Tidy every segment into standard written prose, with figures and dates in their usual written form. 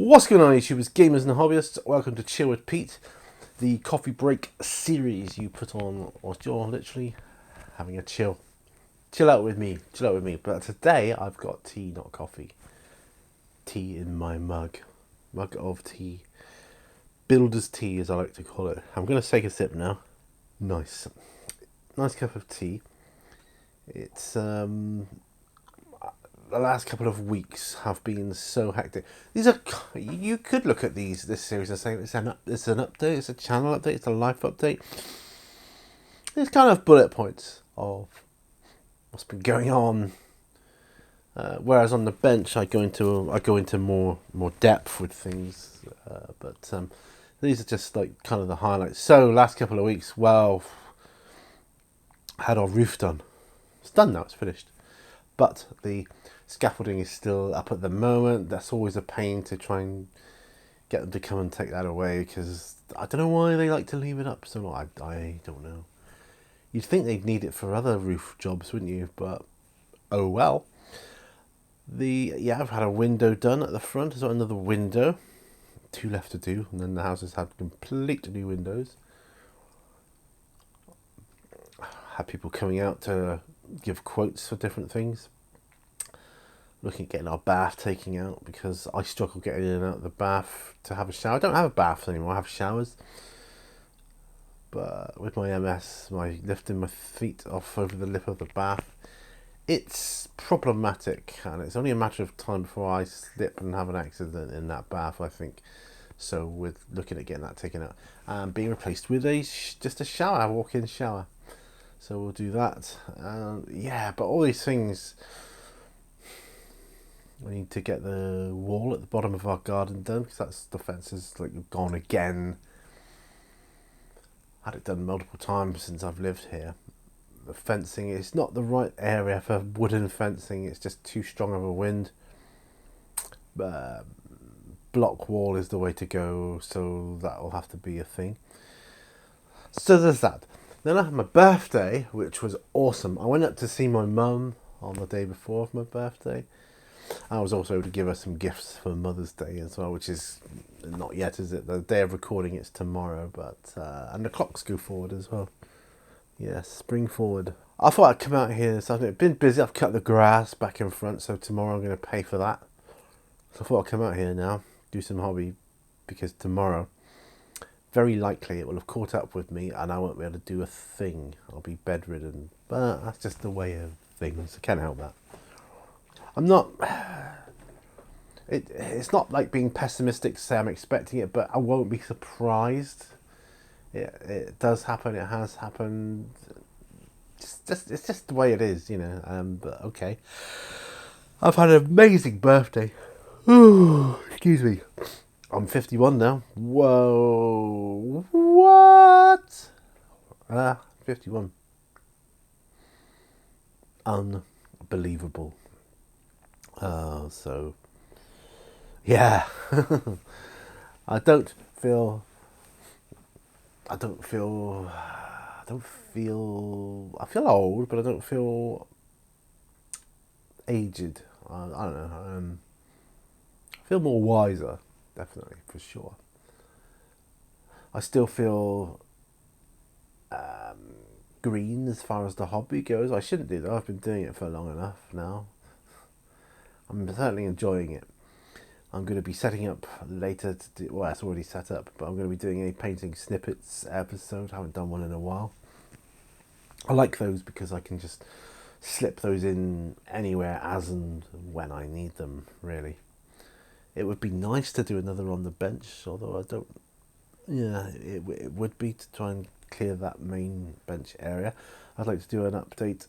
What's going on, YouTubers, gamers, and hobbyists? Welcome to Chill with Pete, the coffee break series you put on whilst you're literally having a chill. Chill out with me, chill out with me. But today I've got tea, not coffee. Tea in my mug of tea. Builder's tea, as I like to call it. I'm going to take a sip now. Nice cup of tea. It's the last couple of weeks have been so hectic. These are, you could look at this series and say it's an update, it's a channel update, it's a life update. It's kind of bullet points of what's been going on. Whereas on the bench, I go into more depth with things. But these are just like kind of the highlights. So last couple of weeks, well, had our roof done. It's done now. It's finished. But the scaffolding is still up at the moment. That's always a pain to try and get them to come and take that away, because I don't know why they like to leave it up so long. I don't know. You'd think they'd need it for other roof jobs, wouldn't you? But oh well. I've had a window done at the front. There's another window. 2 left to do, and then the house has had complete new windows. Had people coming out to give quotes for different things. Looking at getting our bath taken out, because I struggle getting in and out of the bath to have a shower. I don't have a bath anymore, I have showers. But with my MS, my lifting my feet off over the lip of the bath, it's problematic, and it's only a matter of time before I slip and have an accident in that bath, I think. So we're looking at getting that taken out and being replaced with just a shower, a walk-in shower. So we'll do that. But all these things. We need to get the wall at the bottom of our garden done, because the fence is like gone again. Had it done multiple times since I've lived here. The fencing is not the right area for wooden fencing. It's just too strong of a wind. Block wall is the way to go, so that will have to be a thing. So there's that. Then I had my birthday, which was awesome. I went up to see my mum on the day before of my birthday. I was also able to give her some gifts for Mother's Day as well, which is not yet, is it? The day of recording it's tomorrow, but and the clocks go forward as well. Yes, spring forward. I thought I'd come out here this afternoon. I've been busy. I've cut the grass back in front, so tomorrow I'm going to pay for that. So I thought I'd come out here now, do some hobby, because tomorrow, very likely, it will have caught up with me and I won't be able to do a thing. I'll be bedridden, but that's just the way of things. I can't help that. I'm not. It's not like being pessimistic to say I'm expecting it, but I won't be surprised. It does happen. It has happened. It's just the way it is, you know. But okay. I've had an amazing birthday. Ooh, excuse me. I'm 51 now. Whoa. What? 51. Unbelievable. So yeah. I feel old, but I don't feel aged. I don't know. I feel more wiser, definitely, for sure. I still feel green as far as the hobby goes. I shouldn't do that. I've been doing it for long enough now. I'm certainly enjoying it. I'm going to be setting up later to do, well, it's already set up, but I'm going to be doing a painting snippets episode. I haven't done one in a while. I like those because I can just slip those in anywhere as and when I need them, really. It would be nice to do another on the bench, although I don't. Yeah, it would be to try and clear that main bench area. I'd like to do an update.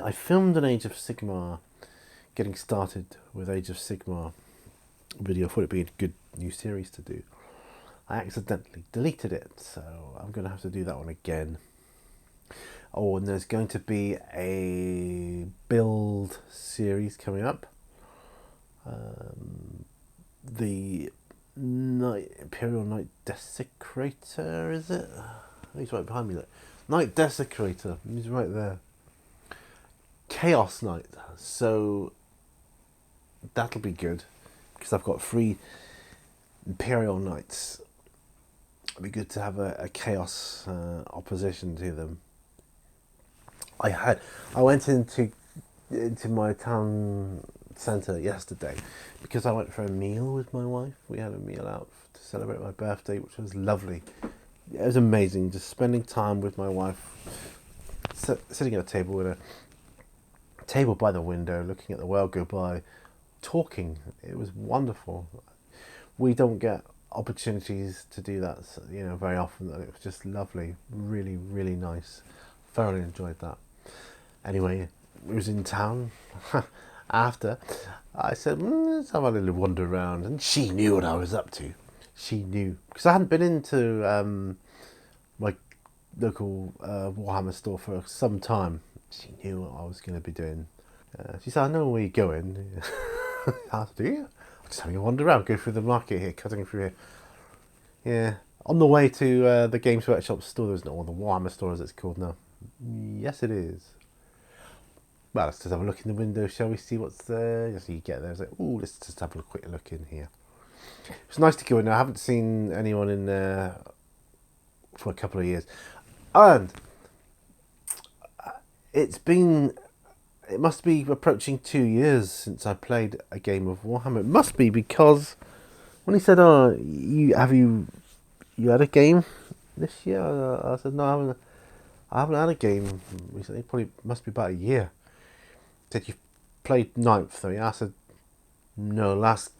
I filmed an Age of Sigmar, getting started with Age of Sigmar video. I thought it'd be a good new series to do. I accidentally deleted it, so I'm going to have to do that one again. Oh, and there's going to be a build series coming up. The Imperial Knight Desecrator, is it? He's right behind me. Look. Knight Desecrator. He's right there. Chaos Knight. So that'll be good, because I've got 3 Imperial Knights. It'd be good to have a chaos opposition to them. I went into my town centre yesterday because I went for a meal with my wife. We had a meal out to celebrate my birthday, which was lovely. It was amazing, just spending time with my wife, sitting at a table with a table by the window, looking at the world go by, talking. It was wonderful. We don't get opportunities to do that, very often. And it was just lovely, really, really nice. Thoroughly enjoyed that. Anyway, we was in town. After, I said, let's have a little wander around, and she knew what I was up to. She knew, because I hadn't been into my local Warhammer store for some time. She knew what I was going to be doing. She said, I know where you're going. I said, do you? I'm just having a wander around, go through the market here, cutting through here. Yeah, on the way to the Games Workshop store, isn't it? Or the Warhammer store as it's called now. Yes, it is. Well, let's just have a look in the window, shall we see what's there? So you get there, it's like, let's just have a quick look in here. It's nice to go in there. I haven't seen anyone in there for a couple of years. And it must be approaching 2 years since I played a game of Warhammer. It must be, because when he said, you had a game this year? I said, no, I haven't had a game recently. Probably must be about a year. Said you played 9th, though. Yeah, I said no. Last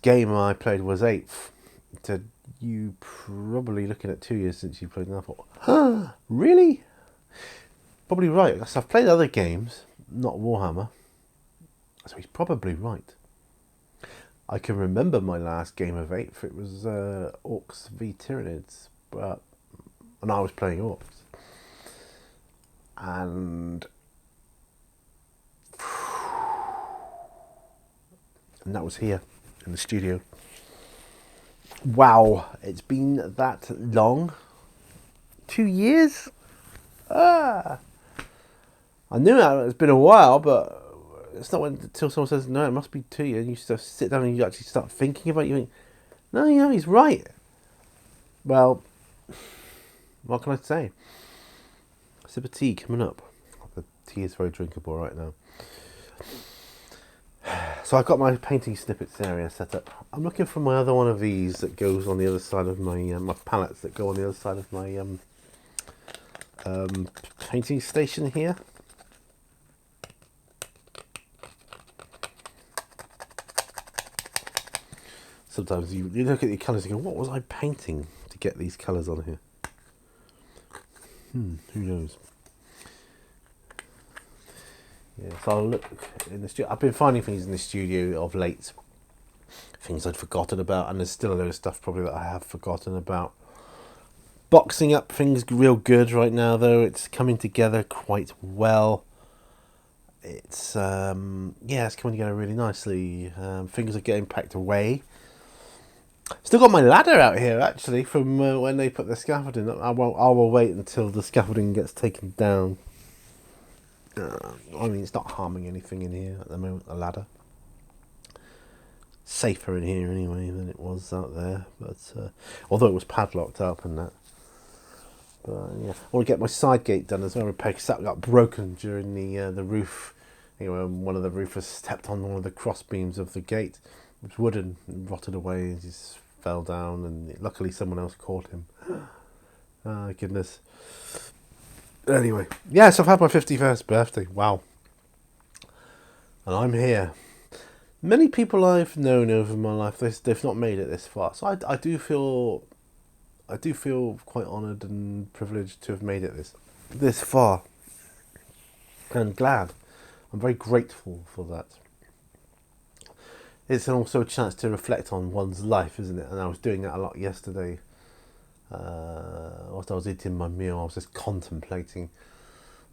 game I played was 8th. Said you probably looking at 2 years since you played. And I thought, really? Probably right. So I've played other games, not Warhammer. So he's probably right. I can remember my last game of 8th. It was Orcs v Tyranids, and I was playing Orcs, and that was here in the studio. Wow, it's been that long. 2 years? I knew it's been a while, but it's not until someone says, no, it must be 2 years, and you just sit down and you actually start thinking about it. You think, no, he's right. Well, what can I say? A sip of tea coming up. The tea is very drinkable right now. So I've got my painting snippets area set up. I'm looking for my other one of these that goes on the other side of my my palettes that go on the other side of my painting station here. Sometimes you look at the colours and go, what was I painting to get these colours on here? Who knows? Yeah, so I'll look in the studio. I've been finding things in the studio of late, things I'd forgotten about, and there's still a load of stuff probably that I have forgotten about. Boxing up things real good right now, though. It's coming together quite well. It's it's coming together really nicely. Things are getting packed away. Still got my ladder out here, actually, from when they put the scaffolding up. I will wait until the scaffolding gets taken down. I mean, it's not harming anything in here at the moment, the ladder. Safer in here anyway than it was out there, but although it was padlocked up and that. But yeah, I want to get my side gate done as well. Repair, because that got broken during the roof. One of the roofers stepped on one of the cross beams of the gate. It was wooden and rotted away and just fell down, and luckily someone else caught him. Ah, goodness. Anyway, yes, I've had my 51st birthday. Wow. And I'm here. Many people I've known over my life, they've not made it this far. So I do feel quite honoured and privileged to have made it this far. And glad. I'm very grateful for that. It's also a chance to reflect on one's life, isn't it? And I was doing that a lot yesterday. Whilst I was eating my meal, I was just contemplating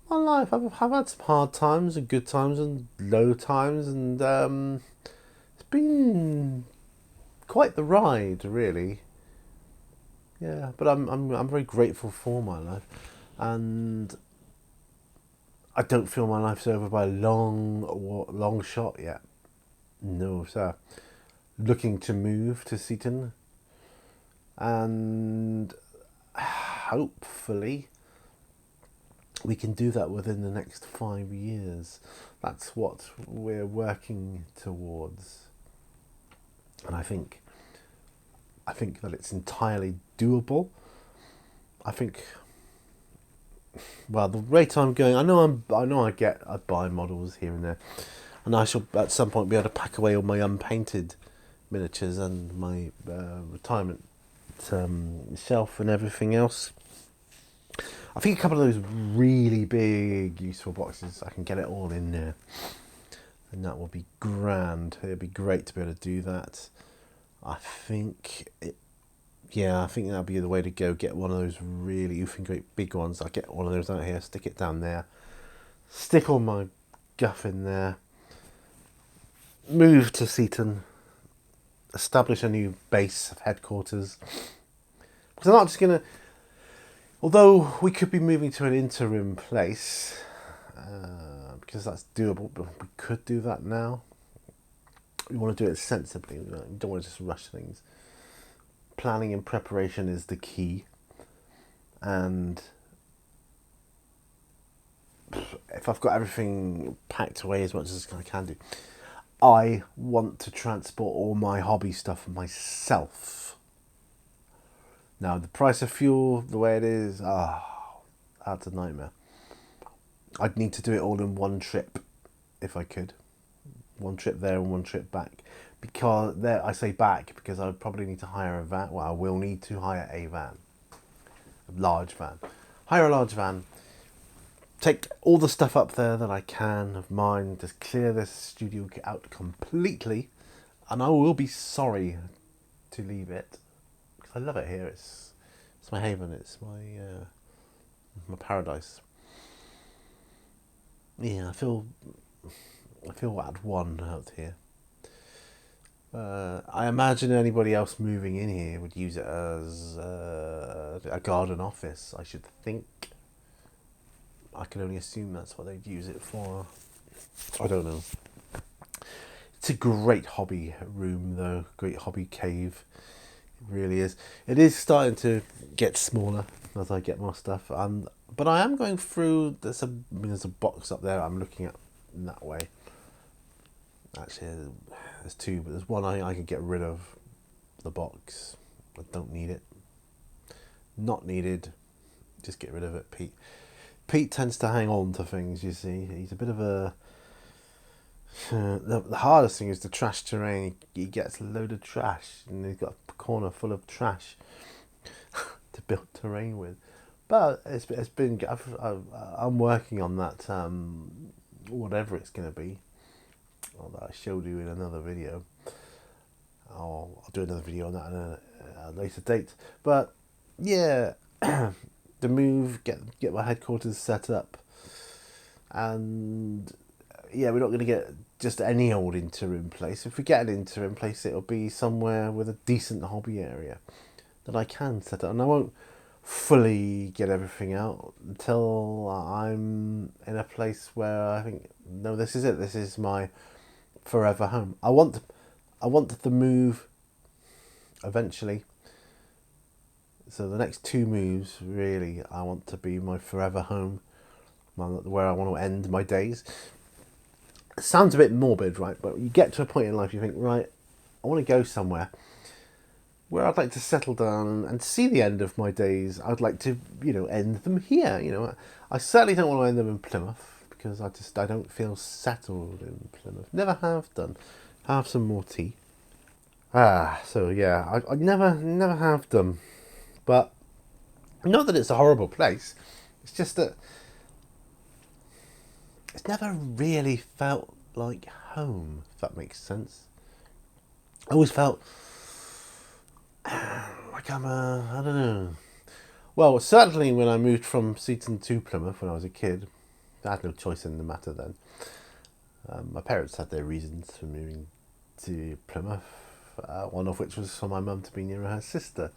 my life. I've had some hard times and good times and low times, and it's been quite the ride, really. Yeah, but I'm very grateful for my life, and I don't feel my life's over by a long shot yet. No, sir. looking to move to Seaton, and hopefully we can do that within the next 5 years. That's what we're working towards, and I think that it's entirely doable. I think, well, the rate I'm going, I buy models here and there, and I shall at some point be able to pack away all my unpainted miniatures and my retirement shelf and everything else. I think a couple of those really big useful boxes, I can get it all in there, and that will be grand. It'd be great to be able to do that. I think that'll be the way to go. Get one of those really oofing great big ones. I'll get one of those out here, stick it down there, stick all my guff in there, move to Seaton, establish a new base of headquarters. Because I'm not just going to, although we could be moving to an interim place, because that's doable, but we could do that now. We want to do it sensibly. We don't want to just rush things. Planning and preparation is the key. And if I've got everything packed away as much as I can do, I want to transport all my hobby stuff myself. Now, the price of fuel, the way it is, that's a nightmare. I'd need to do it all in one trip, if I could. One trip there and one trip back. Because there, I say back because I would probably need to hire a van. Well, I will need to hire a van. A large van. Hire a large van. Take all the stuff up there that I can of mine. Just clear this studio out completely. And I will be sorry to leave it. Because I love it here. It's my haven. It's my paradise. Yeah, I feel at one out here. I imagine anybody else moving in here would use it as a garden office, I should think. I can only assume that's what they'd use it for. I don't know. It's a great hobby room, though. Great hobby cave. It really is. It is starting to get smaller as I get more stuff. But I am going through. There's a box up there I'm looking at in that way. Actually, there's two, but there's one I could get rid of. The box. I don't need it. Not needed. Just get rid of it, Pete. Pete tends to hang on to things, you see. He's a bit of a... the hardest thing is the trash terrain. He gets a load of trash, and he's got a corner full of trash to build terrain with. But it's been... I'm working on that, whatever it's going to be. That I showed you in another video. I'll do another video on that at a later date. But yeah, the move, get my headquarters set up, and yeah, we're not going to get just any old interim place. If we get an interim place, it'll be somewhere with a decent hobby area that I can set up, and I won't fully get everything out until I'm in a place where I think, no, this is it. This is my forever home. I want the move eventually. So the next two moves, really, I want to be my forever home, where I want to end my days. It sounds a bit morbid, right? But you get to a point in life, you think, right, I want to go somewhere where I'd like to settle down and see the end of my days. I'd like to, end them here. I certainly don't want to end them in Plymouth, because I don't feel settled in Plymouth. Never have done. Have some more tea. So yeah, I never have done. But not that it's a horrible place. It's just that it's never really felt like home, if that makes sense. I always felt like I don't know. Well, certainly when I moved from Seaton to Plymouth when I was a kid, I had no choice in the matter then. My parents had their reasons for moving to Plymouth, one of which was for my mum to be near her sister.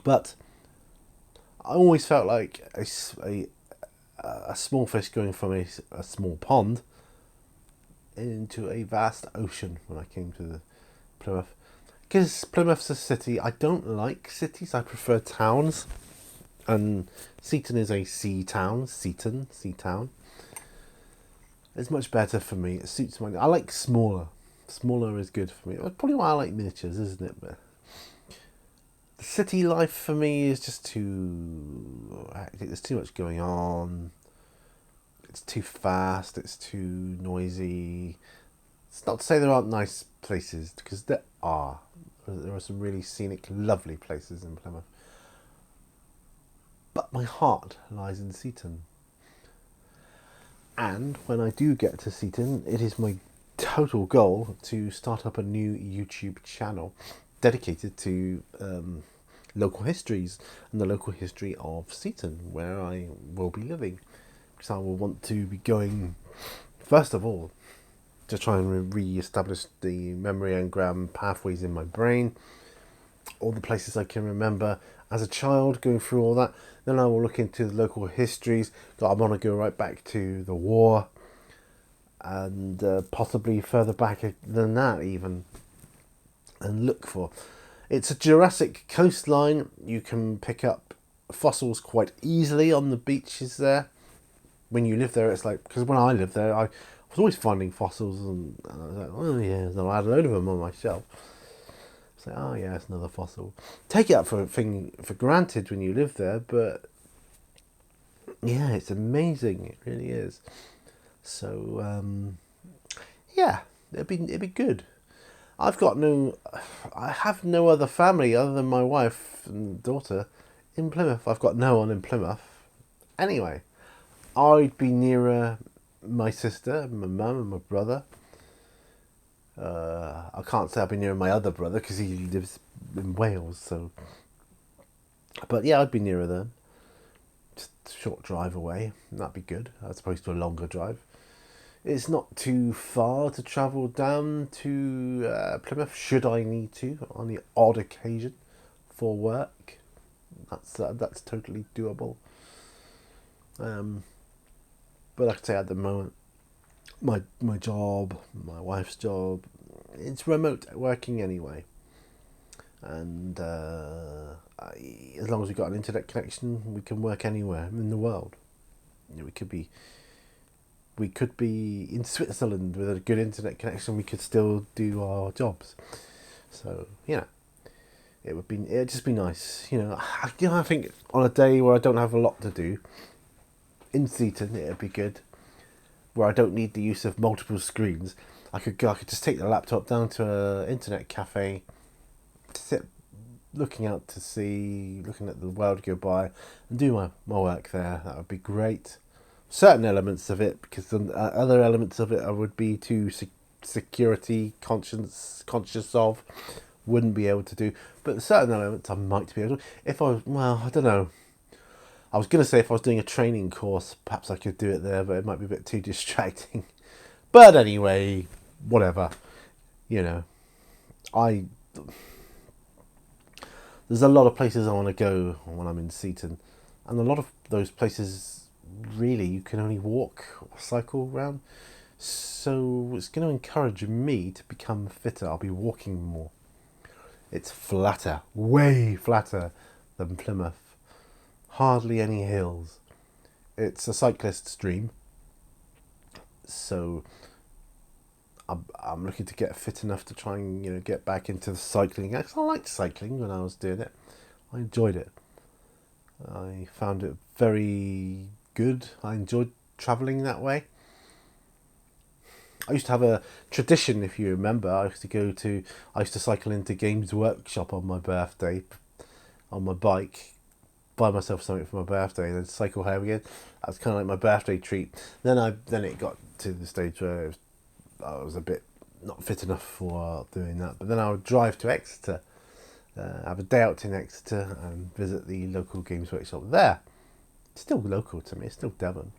But I always felt like a small fish going from a small pond into a vast ocean when I came to Plymouth. Because Plymouth's a city. I don't like cities. I prefer towns. And Seaton is a sea town. Seaton, sea town. It's much better for me. It suits my... I like smaller. Smaller is good for me. That's probably why I like miniatures, isn't it? But the city life for me is just too hectic. There's too much going on. It's too fast. It's too noisy. It's not to say there aren't nice places, because there are. There are some really scenic, lovely places in Plymouth. But my heart lies in Seaton. And when I do get to Seaton, it is my total goal to start up a new YouTube channel dedicated to local histories and the local history of Seaton, where I will be living. Because I will want to be going, first of all, to try and re-establish the memory engram pathways in my brain, all the places I can remember as a child, going through all that. Then I will look into the local histories. I want to go right back to the war, and possibly further back than that even, and look for. It's a Jurassic coastline. You can pick up fossils quite easily on the beaches there. When you live there, it's like, because when I lived there, I was always finding fossils, and I was like, oh yeah, and I had a load of them on my shelf. It's like, oh yeah, it's another fossil. Take it up for granted when you live there, but yeah, it's amazing. It really is. So yeah, it'd be good. I have no other family other than my wife and daughter in Plymouth. I've got no one in Plymouth. Anyway, I'd be nearer my sister, my mum and my brother. I can't say I'd be nearer my other brother because he lives in Wales. So, but yeah, I'd be nearer them. Just a short drive away. That'd be good, as opposed to a longer drive. It's not too far to travel down to Plymouth, should I need to, on the odd occasion, for work. That's totally doable. But like I say, at the moment, my job, my wife's job, it's remote working anyway. And as long as we've got an internet connection, we can work anywhere in the world. We could be in Switzerland with a good internet connection. We could still do our jobs. So it'd just be nice. I think on a day where I don't have a lot to do in Seaton, it'd be good. Where I don't need the use of multiple screens, I could just take the laptop down to an internet cafe, sit looking out to sea, looking at the world go by, and do my work there. That would be great. Certain elements of it, because other elements of it I would be too security conscious of, wouldn't be able to do. But certain elements I might be able to. I don't know. I was going to say if I was doing a training course, perhaps I could do it there, but it might be a bit too distracting. But anyway, whatever. There's a lot of places I want to go when I'm in Seaton. And a lot of those places, really, you can only walk or cycle around. So it's going to encourage me to become fitter. I'll be walking more. It's flatter, way flatter than Plymouth. Hardly any hills. It's a cyclist's dream. So I'm looking to get fit enough to try and get back into the cycling. Actually, I liked cycling when I was doing it. I enjoyed it. I found it very good. I enjoyed travelling that way. I used to have a tradition, if you remember. I used to cycle into Games Workshop on my birthday on my bike, buy myself something for my birthday, and then cycle home again. That's kind of like my birthday treat. Then it got to the stage where I was a bit not fit enough for doing that. But then I would drive to Exeter, have a day out in Exeter, and visit the local Games Workshop there. It's still local to me. It's still Devon.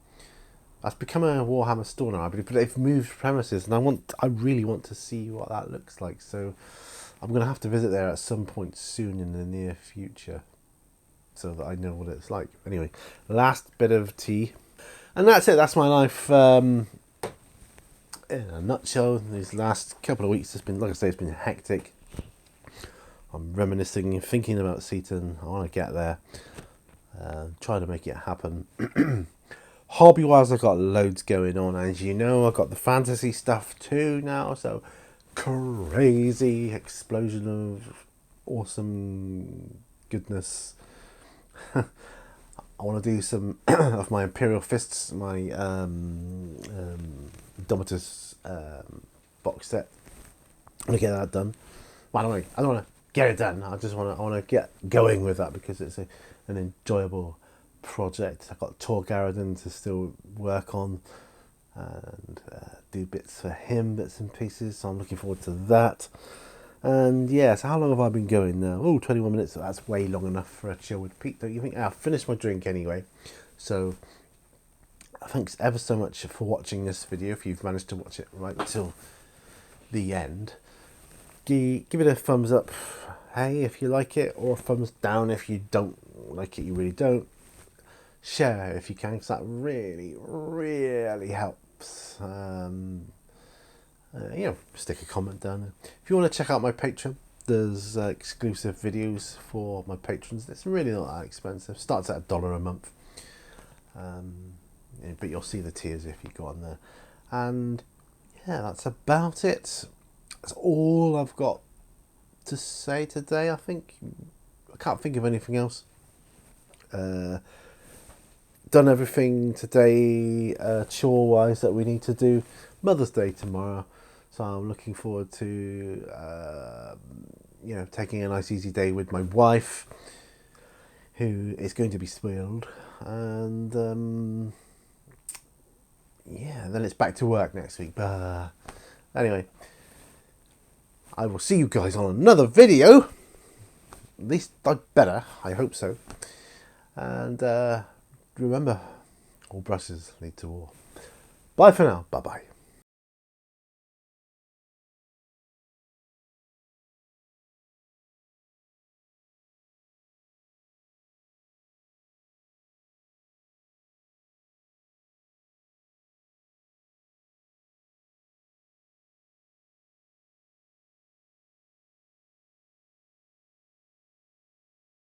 That's become a Warhammer store now, I believe, but they've moved premises, and I really want to see what that looks like. So I'm going to have to visit there at some point soon in the near future, so that I know what it's like. Anyway, last bit of tea, and that's it. That's my life in a nutshell. These last couple of weeks, it's been, like I say, it's been hectic. I'm reminiscing and thinking about Seaton. I want to get there. Try to make it happen. Hobby-wise, I've got loads going on. As you know, I've got the fantasy stuff too now. So, crazy explosion of awesome goodness. I want to do some of my Imperial Fists, my Domitus box set. I want to get that done. Well, I don't want to get it done. I want to get going with that because it's an enjoyable project. I've got Tor Garridan to still work on and do bits for him, bits and pieces. So I'm looking forward to that. And yeah, so how long have I been going now? Oh, 21 minutes. That's way long enough for a chill with Pete, don't you think? I've finished my drink anyway. So thanks ever so much for watching this video. If you've managed to watch it right till the end, give it a thumbs up, hey, if you like it, or a thumbs down if you don't like it, you really don't. Share if you can, because that really, really helps. Stick a comment down there. If you want to check out my Patreon, there's exclusive videos for my patrons. It's really not that expensive. Starts at $1 a month. But you'll see the tiers if you go on there. And yeah, that's about it. That's all I've got to say today, I think. I can't think of anything else. Done everything today chore-wise that we need to do. Mother's Day tomorrow. So I'm looking forward to, taking a nice easy day with my wife, who is going to be spoiled. And, then it's back to work next week. But anyway, I will see you guys on another video. At least I better. I hope so. And remember, all brushes lead to war. Bye for now. Bye-bye.